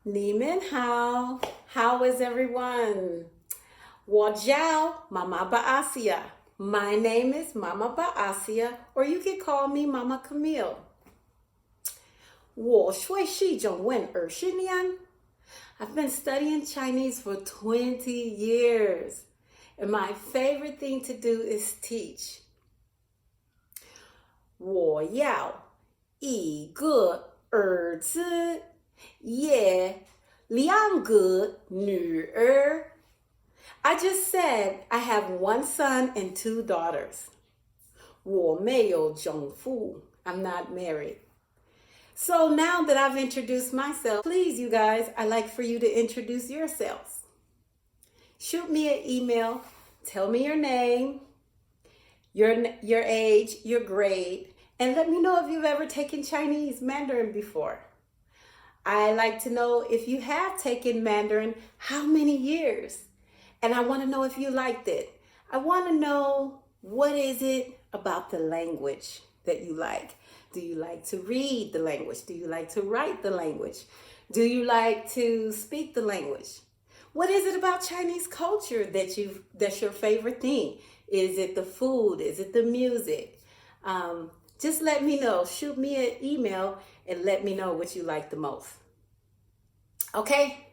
你们好. How is everyone? 我叫 Mama Baasia. My name is Mama Baasia, or you can call me Mama Camille. 我学习中文20年. I've been studying Chinese for 20 years, and my favorite thing to do is teach. 我要一个儿子也两个女儿. I just said I have one son and two daughters. 我没有丈夫. I'm not married. So now that I've introduced myself, please, you guys, I'd like for you to introduce yourselves. Shoot me an email. Tell me your name, your age, your grade, and let me know if you've ever taken Chinese Mandarin before. I like to know if you have taken Mandarin, how many years? And I want to know if you liked it. I want to know, what is it about the language that you like? Do you like to read the language? Do you like to write the language? Do you like to speak the language? What is it about Chinese culture that's your favorite thing? Is it the food? Is it the music? Just let me know. Shoot me an email and let me know what you like the most. Okay,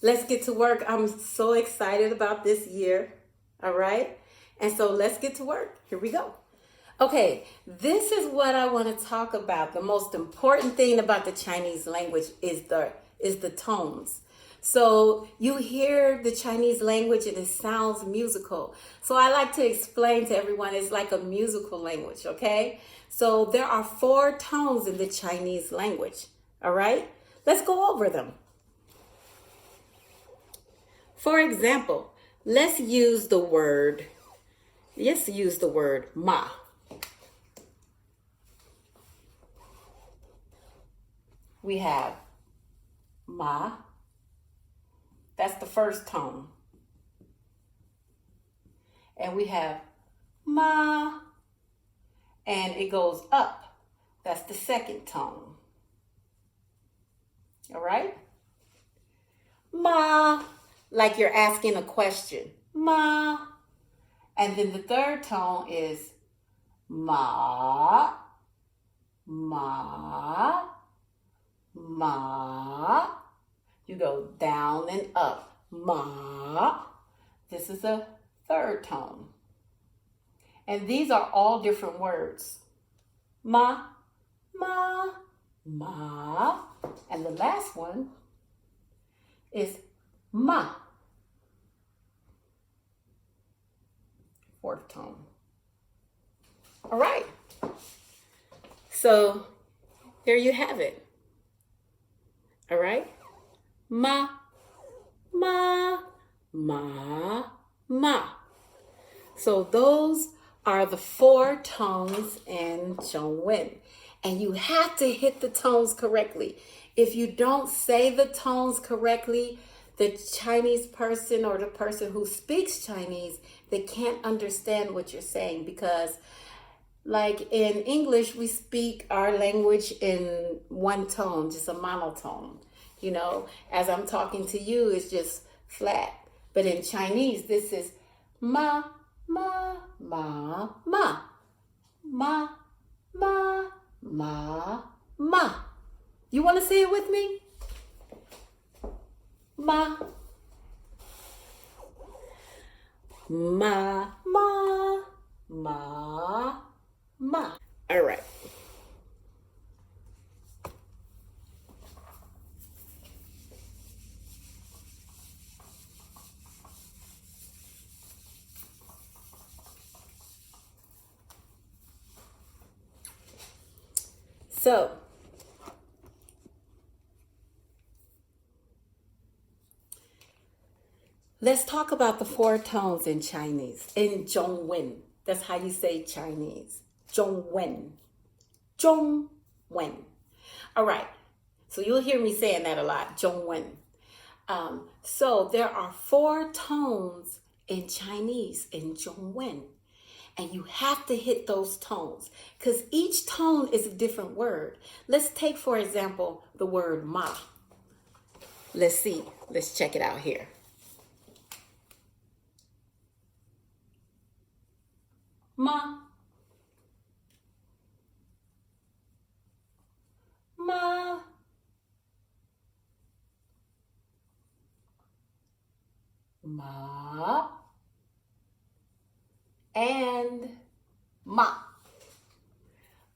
let's get to work. I'm so excited about this year. All right, and so let's get to work. Here we go. Okay, this is what I want to talk about. The most important thing about the Chinese language is the tones. So you hear the Chinese language and it sounds musical. So I like to explain to everyone it's like a musical language, okay? So there are 4 tones in the Chinese language, all right? Let's go over them. For example, let's use the word ma. We have ma. That's the first tone. And we have ma, and it goes up. That's the second tone. All right? Ma, like you're asking a question. Ma. And then the third tone is ma, ma, ma. You go down and up. Ma. This is a third tone. And these are all different words. Ma, ma, ma. And the last one is ma. Fourth tone. All right. So there you have it. All right. Ma, ma, ma, ma. So those are the 4 tones in Zhongwen. And you have to hit the tones correctly. If you don't say the tones correctly, the Chinese person or the person who speaks Chinese, they can't understand what you're saying, because like in English, we speak our language in one tone, just a monotone. You know, as I'm talking to you, it's just flat. But in Chinese, this is ma, ma, ma, ma. Ma, ma, ma, ma. You want to say it with me? Ma. Ma, ma, ma, ma. All right. So, let's talk about the 4 tones in Chinese, in Zhongwen. That's how you say Chinese. Zhongwen. Zhongwen. All right. So you'll hear me saying that a lot, Zhongwen. So there are 4 tones in Chinese, in Zhongwen. And you have to hit those tones because each tone is a different word. Let's take, for example, the word ma. Let's see. Let's check it out here. Ma. Ma. Ma. And ma.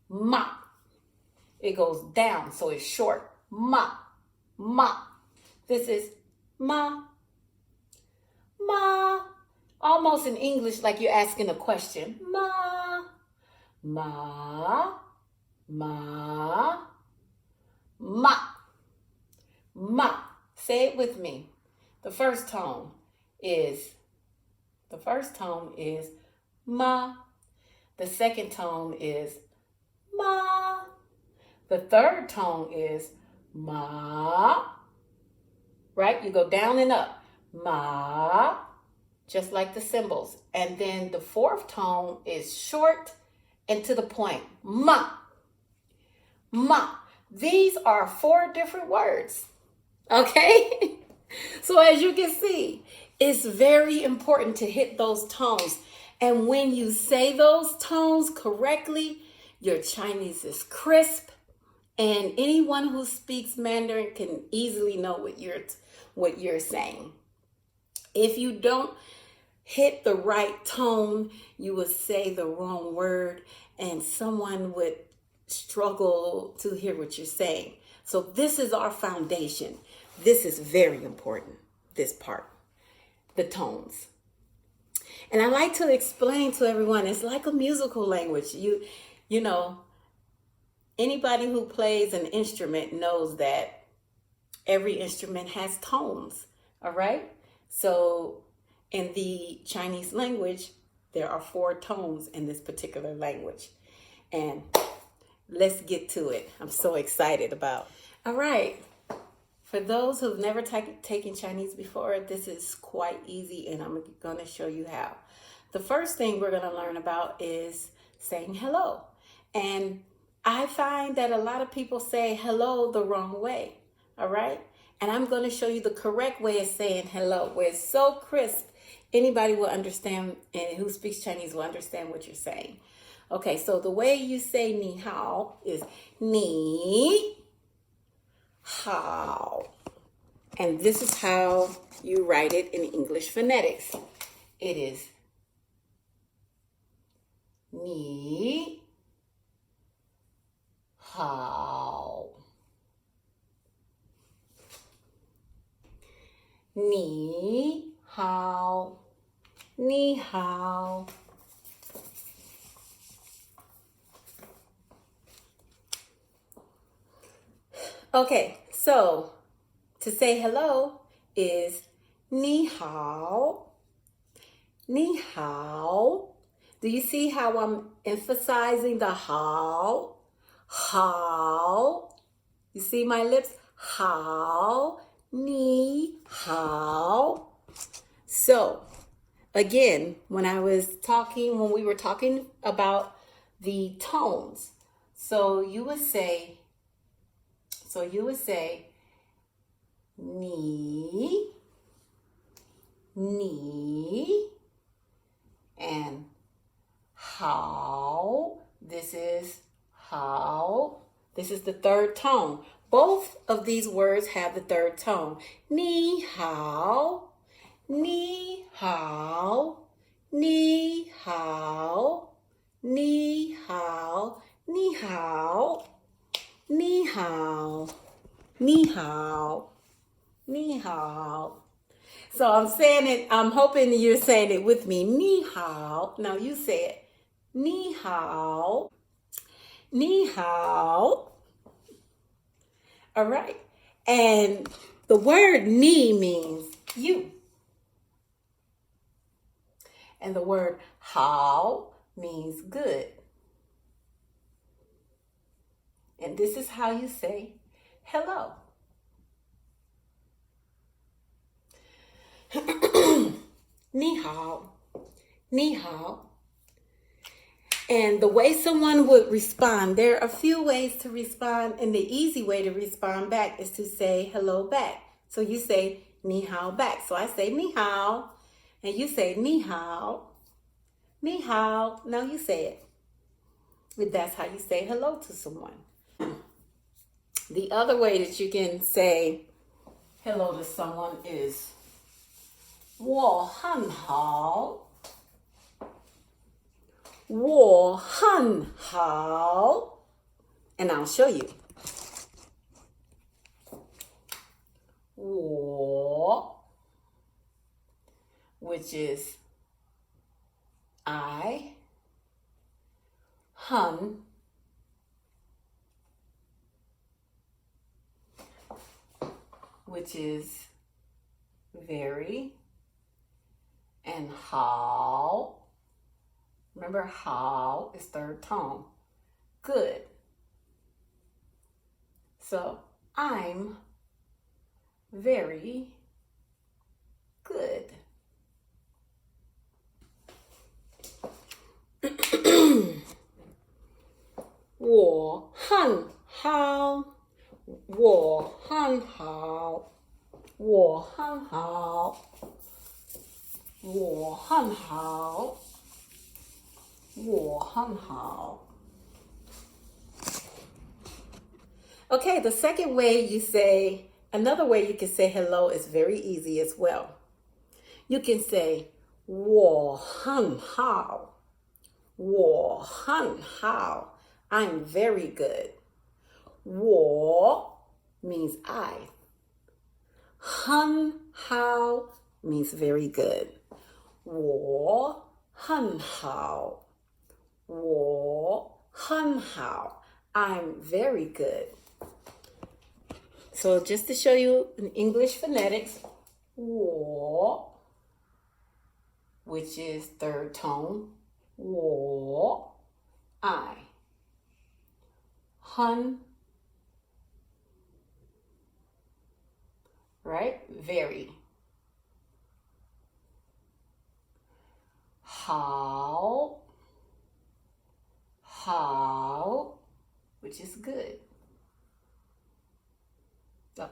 Ma. It goes down, so it's short. Ma. Ma. This is ma. Ma. Almost in English like you're asking a question. Ma. Ma. Ma. Ma. Ma. Say it with me. The first tone is ma. The second tone is ma. The third tone is ma. Right? You go down and up. Ma. Just like the symbols. And then the fourth tone is short and to the point. Ma. Ma. These are 4 different words. Okay? So as you can see, it's very important to hit those tones. And when you say those tones correctly, your Chinese is crisp. And anyone who speaks Mandarin can easily know what you're saying. If you don't hit the right tone, you would say the wrong word and someone would struggle to hear what you're saying. So this is our foundation. This is very important, this part, the tones. And I like to explain to everyone, it's like a musical language. You know, anybody who plays an instrument knows that every instrument has tones, all right? So in the Chinese language, there are 4 tones in this particular language. And let's get to it. I'm so excited about. All right. For those who've never taken Chinese before, this is quite easy and I'm going to show you how. The first thing we're going to learn about is saying hello. And I find that a lot of people say hello the wrong way. All right. And I'm going to show you the correct way of saying hello, where it's so crisp, anybody will understand, and who speaks Chinese will understand what you're saying. Okay, so the way you say ni hao is ni hao. And this is how you write it in English phonetics. It is ni hao. Ni hao. Ni hao. Okay, so to say hello is ni hao. Ni hao. Do you see how I'm emphasizing the hao? Hao. You see my lips? Hao. Ni hao. So, again, when we were talking about the tones, so you would say ni, and how. This is how. This is the third tone. Both of these words have the third tone. Ni hao, ni hao, ni hao, ni hao, ni hao, ni hao, ni hao, ni hao. So I'm saying it, I'm hoping you're saying it with me. Ni hao. Now you say it. Ni hao. Ni hao. All right. And the word ni means you. And the word hao means good. And this is how you say hello. Ni hao. Ni hao. And the way someone would respond, there are a few ways to respond, and the easy way to respond back is to say hello back. So you say ni hao back. So I say ni hao, and you say ni hao. Ni hao. Now you say it. But that's how you say hello to someone. The other way that you can say hello to someone is 我很好. 我很好. And I'll show you. 我, which is I, 很, which is very, and 好. Remember, 好 is third tone. Good. So, I'm very good. (我很好 我很好 我很好 我很好 我很好 Okay, the second way you say, another way you can say hello is very easy as well. You can say 我很好 我很好 I'm very good. 我 means I. 很好 means very good. 我很好我很好 I'm very good. So just to show you in English phonetics, 我, which is third tone, 我, I. 很, right? Very. 好, how, which is good. Oh.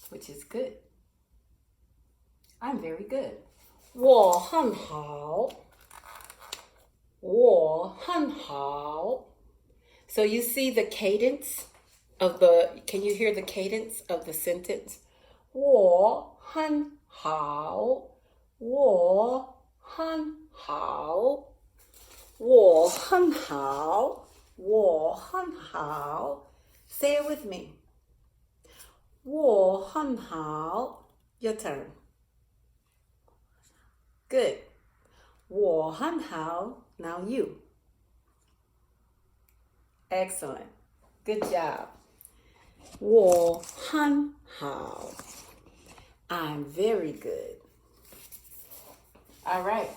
Which is good. I'm very good. 我很好我很好 So you see the cadence of can you hear the cadence of the sentence? 我很好我很好我很好我很好 Say it with me. 我很好 Your turn. Good. 我很好 Now you. Excellent. Good job. 我很好 I'm very good. All right.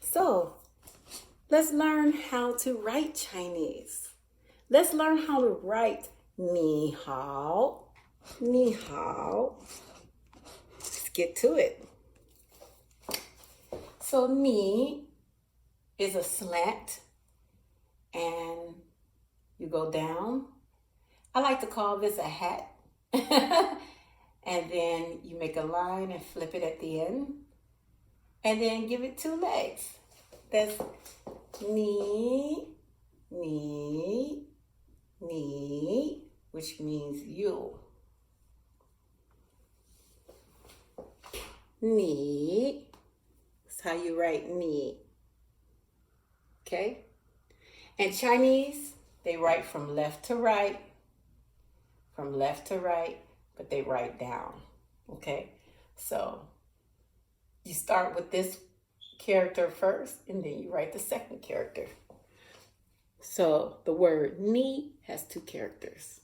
So, let's learn how to write Chinese. Let's learn how to write 你好 你好 Let's get to it. So, 你 is a slant and you go down. I like to call this a hat. And then you make a line and flip it at the end. And then give it two legs. That's 你 which means you. 你 That's how you write 你. Okay? And Chinese, they write from left to right, but they write down. Okay? So you start with this character first, and then you write the second character. So the word 你 has two characters.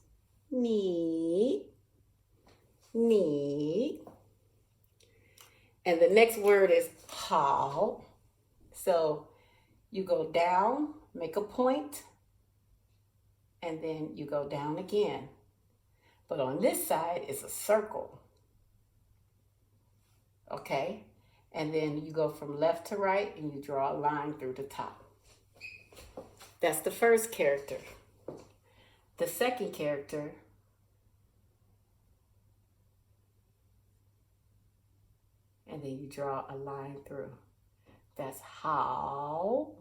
你. And the next word is 好. So you go down, make a point, and then you go down again. But on this side is a circle. Okay? And then you go from left to right and you draw a line through the top. That's the first character. The second character and then you draw a line through. That's how.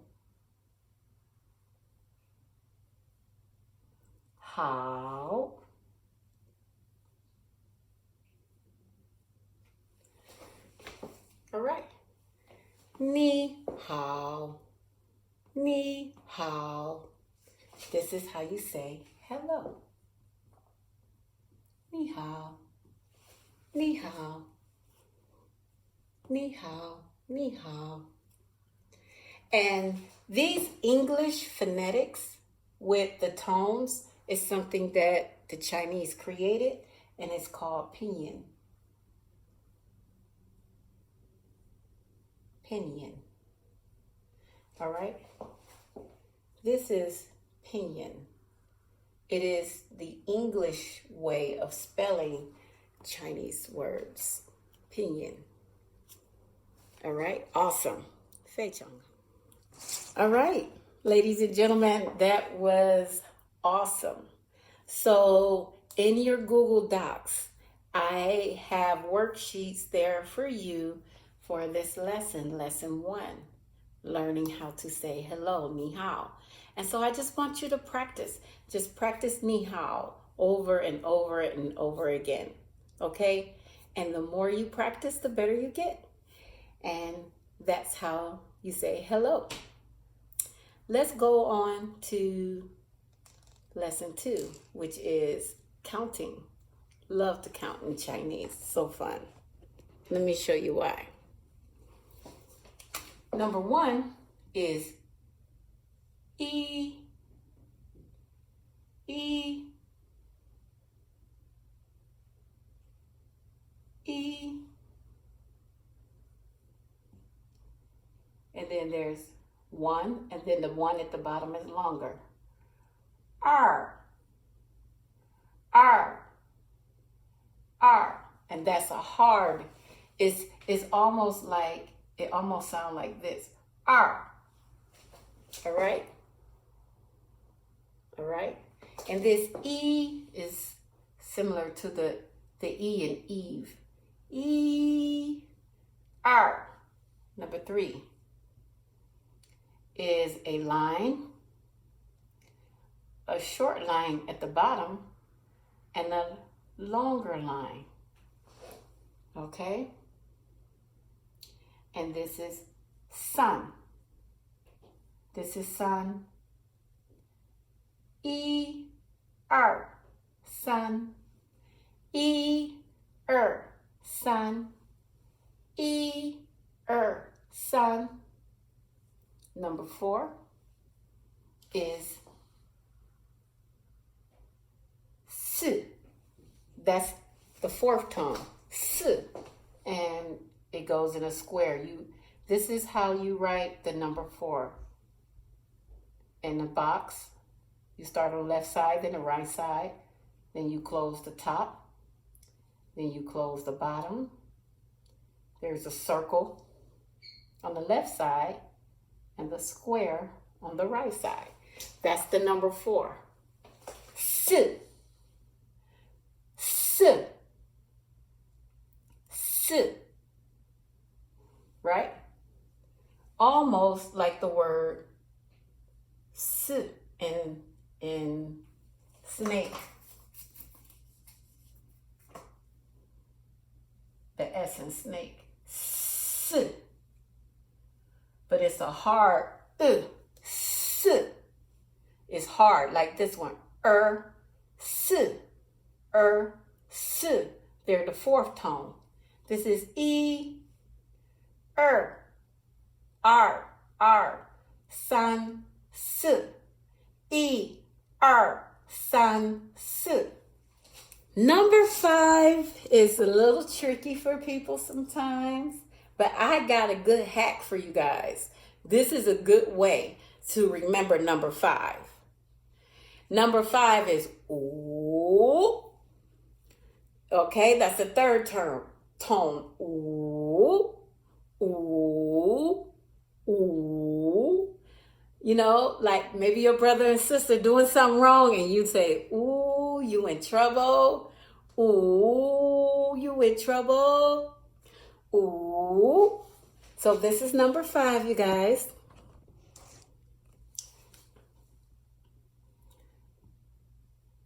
How. All right. Ni hao. Ni hao. This is how you say hello. Ni hao. Ni hao. Ni hao. Ni hao. And these English phonetics with the tones is something that the Chinese created, and it's called pinyin. Pinyin. All right? This is pinyin. It is the English way of spelling Chinese words. Pinyin. All right? Awesome. Feichang. All right, ladies and gentlemen, that was awesome. So in your Google Docs, I have worksheets there for you for this lesson, lesson 1, learning how to say hello, ni hao. And so I just want you to practice. Just practice ni hao over and over and over again, okay? And the more you practice, the better you get. And that's how you say hello. Let's go on to lesson 2, which is counting. Love to count in Chinese. So fun. Let me show you why. Number 1 is E, E, E. And then there's 1, and then the 1 at the bottom is longer. R, R, R. And that's a hard, it's almost like, it almost sounds like this. R. All right? All right? And this E is similar to the E in Eve. E, R. Number 3 is a line, a short line at the bottom, and a longer line. Okay? And this is sun. This is sun. E, R, sun. E, sun. E, sun. Number 4 is S. That's the 4th tone. S. And it goes in a square. This is how you write the number 4. In the box, you start on the left side, then the right side. Then you close the top. Then you close the bottom. There's a circle on the left side and the square on the right side. That's the number 4. S, S, S, right? Almost like the word S in snake. The S in snake. S. But it's a hard S. It's hard like this one. S. S. They're the 4th tone. This is E, R, san, S. E, R, san, S. Number 5 is a little tricky for people sometimes, but I got a good hack for you guys. This is a good way to remember number 5. Number 5 is ooh. Okay, that's the 3rd tone. Ooh, ooh, ooh. You know, like maybe your brother and sister doing something wrong and you say, ooh, you in trouble. Ooh, you in trouble. Ooh. So this is number 5, you guys.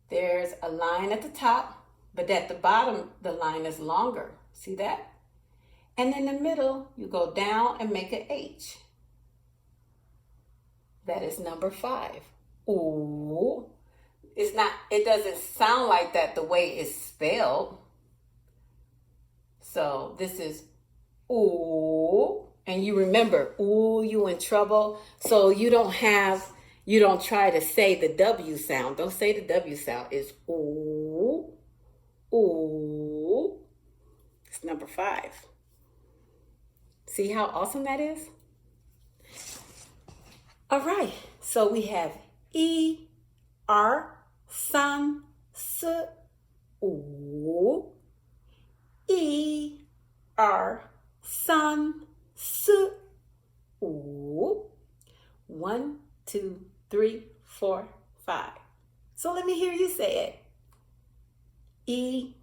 There's a line at the top, but at the bottom, the line is longer. See that? And in the middle, you go down and make an H. That is number 5. Ooh. It doesn't sound like that the way it's spelled. So this is ooh. And you remember, ooh, you in trouble. So you don't try to say the W sound. Don't say the W sound. It's ooh, ooh. It's number 5. See how awesome that is? All right, so we have E, R, san, S, U. E, R, san, S, U. 1, 2, 3, 4, 5. So let me hear you say it. E,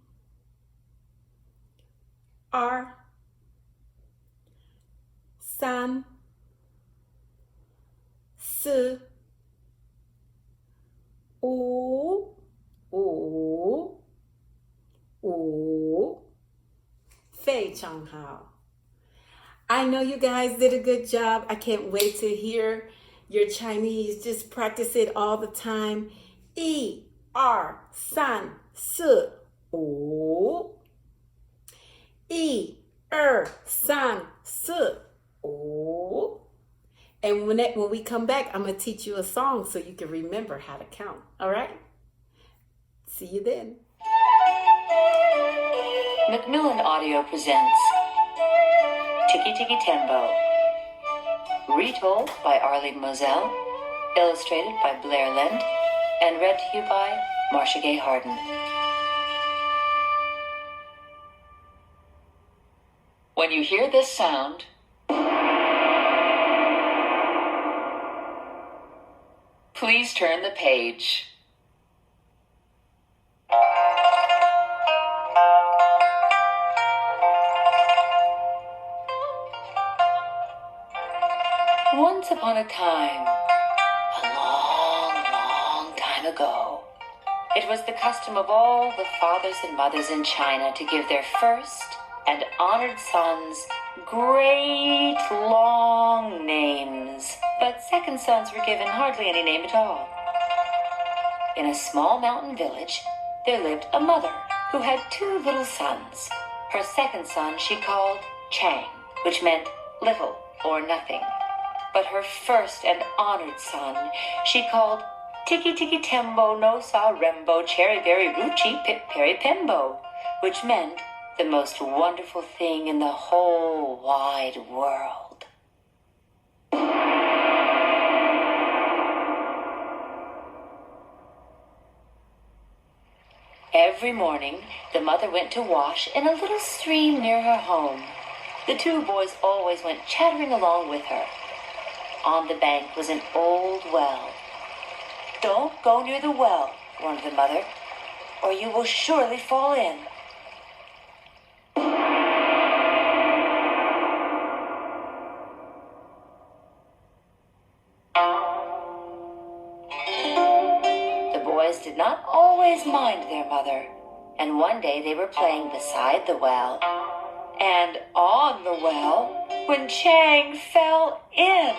R, san, S, U, U, U. 非常好. I know you guys did a good job. I can't wait to hear your Chinese. Just practice it all the time. 1、2、3、4、5。1、2、3、4、5. And when we come back, I'm going to teach you a song so you can remember how to count. All right? See you then. Macmillan Audio presents Tiki Tiki Tembo. Retold by Arlene Moselle, illustrated by Blair Lind, and read to you by Marcia Gay Harden. When you hear this sound, please turn the page. Once upon a time, a long, long time ago, it was the custom of all the fathers and mothers in China to give their first and honored sons great long names, but second sons were given hardly any name at all. In a small mountain village, there lived a mother who had 2 little sons. Her second son she called Chang, which meant little or nothing. But her first and honored son she called Tiki Tiki Tembo no Sa Rembo Cherry Berry Ruchi Pip Perry Pembo, which meant the most wonderful thing in the whole wide world. Every morning, the mother went to wash in a little stream near her home. The 2 boys always went chattering along with her. On the bank was an old well. "Don't go near the well," warned the mother, "or you will surely fall in." The boys did not always mind their mother, and one day they were playing beside the well and on the well when Chang fell in.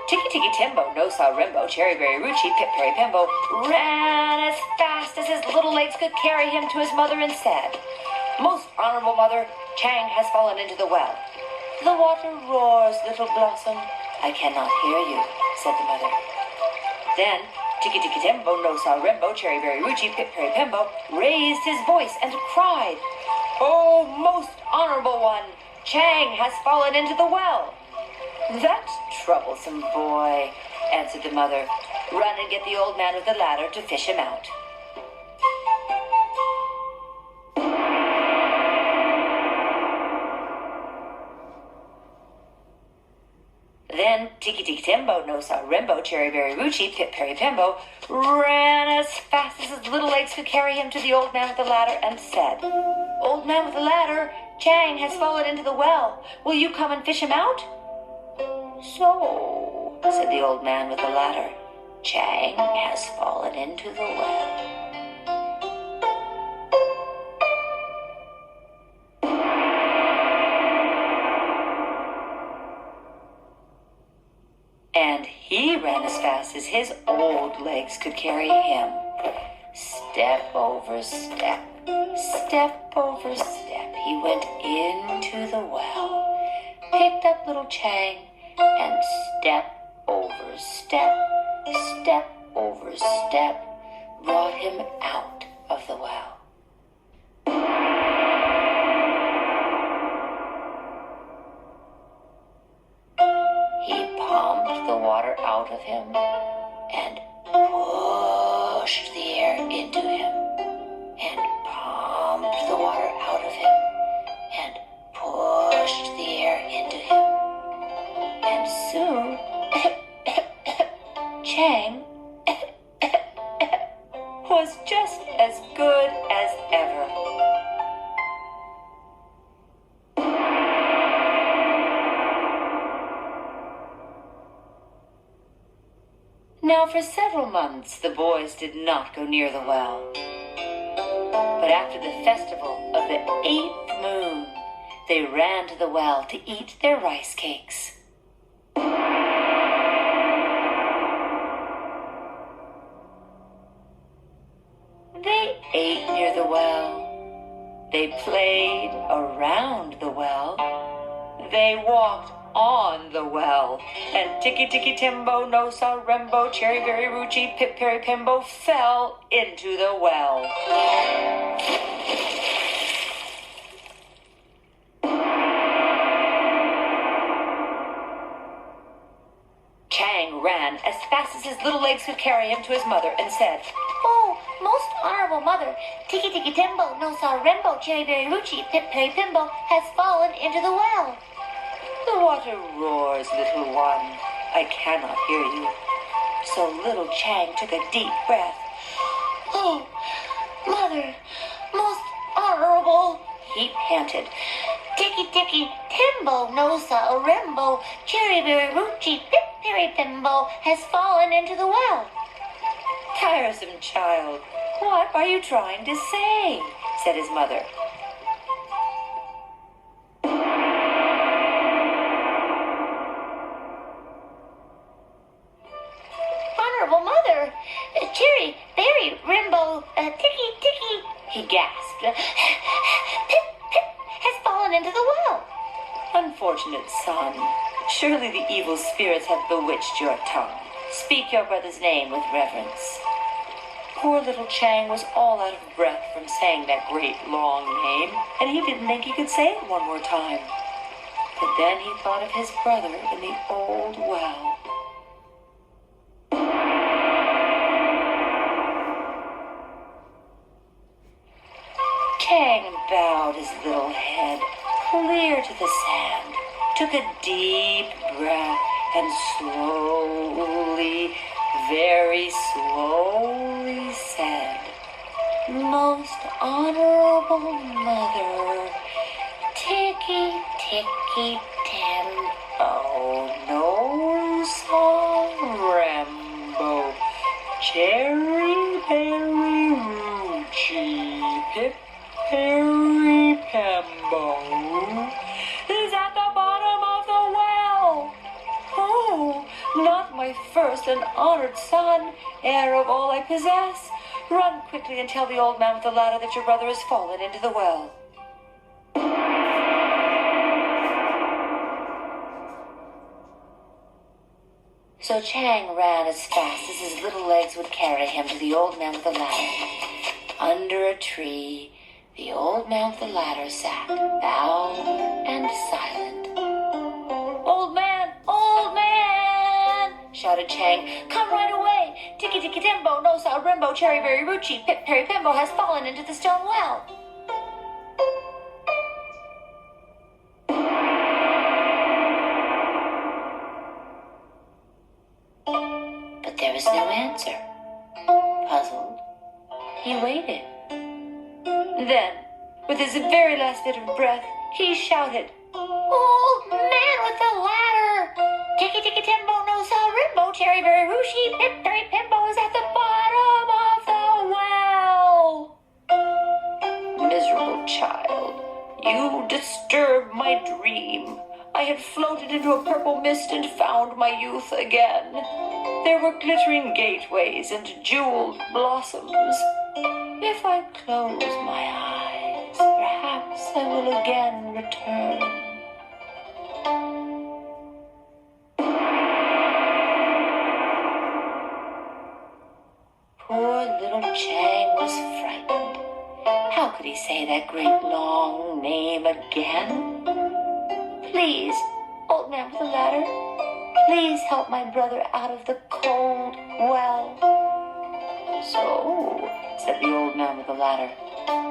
Tiki Tiki Tembo, no Sa Rembo, Cherry Berry Ruchi, Pip Perry Pembo ran as fast as his little legs could carry him to his mother and said, "Most honorable mother, Chang has fallen into the well." "The water roars, little blossom." "I cannot hear you," said the mother. Then Tiki Tiki Tembo, no Sa Rembo, Cherry Berry Ruchi, Pip Perry Pembo raised his voice and cried, "Oh, most honorable one, Chang has fallen into the well." "That troublesome boy," answered the mother. "Run and get the old man with the ladder to fish him out." Tiki Tiki Timbo, No Saw Rimbo, Cherry Berry Ruchi, Pip Perry Pimbo, ran as fast as his little legs could carry him to the old man with the ladder and said, Old man with the ladder, Chang has fallen into the well. Will you come and fish him out? So, said the old man with the ladder, Chang has fallen into the well. And he ran as fast as his old legs could carry him. Step over step, step over step, he went into the well, picked up little Chang, and step over step, step over step, brought him out of the well. He pumped the water out of him and pushed the air into him, and pumped the water out of him and pushed the air into him. And soon, Chang was just as good as ever. Now, for several months, the boys did not go near the well. But after the festival of the 8th moon, they ran to the well to eat their rice cakes. They ate near the well. They played around the well. They walked on the well. And Tiki Tiki Timbo, No Saw Rembo, Cherry Berry Ruchi, Pip Perry Pimbo fell into the well. Chang ran as fast as his little legs could carry him to his mother and said, Oh, most honorable mother, Tiki Tiki Timbo, No Saw Rembo, Cherry Berry Ruchi, Pip Perry Pimbo has fallen into the well. The water roars, little one. I cannot hear you. So little Chang took a deep breath. Oh, mother, most honorable, He panted. Tiki Tiki Timbo, No Saw Rembo, Cherry Berry Ruchi, Pip Perry Pimbo has fallen into the well. Tiresome child, what are you trying to say? Said his mother. Honorable mother, Cherry Berry Rembo, Tiki Tiki, He gasped. Pip Pip has fallen into the well. Unfortunate son, surely the evil spirits have bewitched your tongue. Speak your brother's name with reverence. Poor little Chang was all out of breath from saying that great long name, and he didn't think he could say it one more time. But then he thought of his brother in the old well. Chang bowed his little head clear to the sand, took a deep breath, and slowly, very slowly said, Most honorable mother, Tiki Tiki Timbo, No Saw Rembo, Cherry Berry Ruchi, Pip Perry Pembo is at the bottom of the well. Oh, not my first and honored son, heir of all I possess. Run quickly and tell the old man with the ladder that your brother has fallen into the well. So Chang ran as fast as his little legs would carry him to the old man with the ladder. Under a tree, the old man with the ladder sat, bowed and silent. Old man, shouted Chang, come right away. Tiki Tiki Timbo, No Saw Rimbo, Cherry Berry Ruchi, Pip Perry Pimbo has fallen into the stone well. was no answer. Puzzled, he waited. Then, with his very last bit of breath, he shouted, Old man with the ladder! Ticky ticky timbo no sa rimbo, cherry berry rooshi, pip berry pimbo is at the bottom of the well. Miserable child, you disturbed my dream. I had floated into a purple mist and found my youth again. There were glittering gateways and jeweled blossoms. If I close my eyes, perhaps I will again return. Poor little Chang was frightened. How could he say that great long name again? Please, old man with the ladder, please help my brother out of the cold well. So, said the old man with the ladder,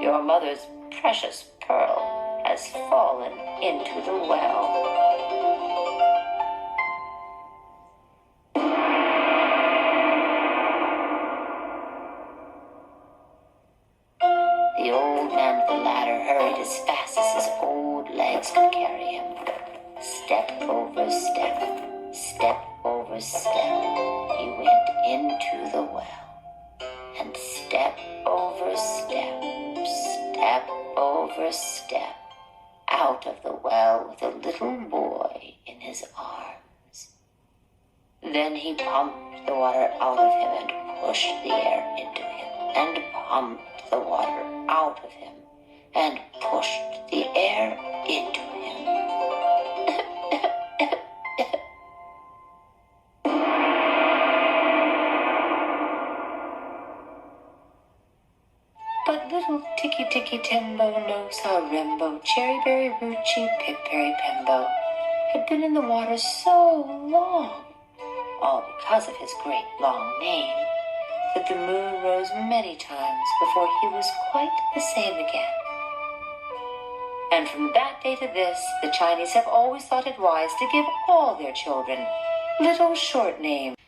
your mother's precious pearl has fallen into the well. The old man with the ladder hurried as fast as his old legs could carry him. Step over step, step over step, he went into the well. And step over step, step over step, out of the well with a little boy in his arms. Then he pumped the water out of him and pushed the air into him, and pumped the water out of him and pushed the air into him. But little Ticky Ticky Timbo no sa Rimbo, Cherry Berry Ruchi, Pip Berry Pimbo had been in the water so long, all because of his great long name, that the moon rose many times before he was quite the same again. And from that day to this, the Chinese have always thought it wise to give all their children little short names.